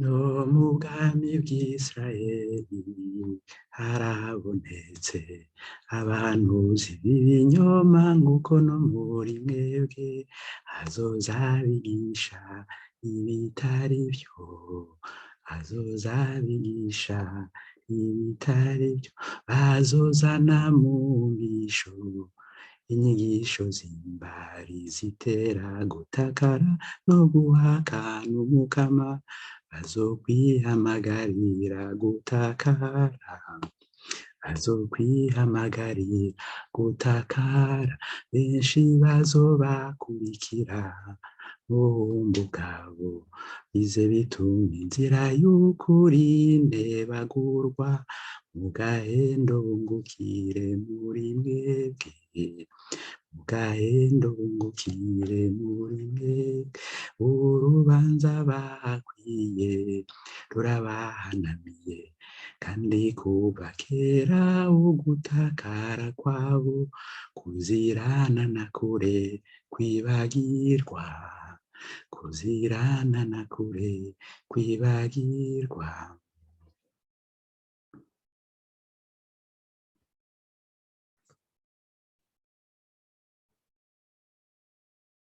no mu bwami bw'Isirayeli harabonetse abahanuzi b'ibinyoma, nk'uko no muri mwebwe hazoza abigisha ibitari byo, hazoza abigisha ibitari byo, bazozana mu ngisho inyigisho z'imbari zitera gutakara no guhakana umukama, bazokwihamagarira gutakara, bazokwihamagarira gutakara, benshi bazobakurikira ubuhumbu bwabo, bize bituma inzira y'ukuri ntebagurwa, mu gahendo bungukire muri mwebwe, mu gahendo bungukire muri mwebwe, urubanza bakwiye rurabahanamiye, kandi kuva kera ugutakara kwabo kuzirana na kure kwibagirwa, kuzirana na kure kwibagirwa.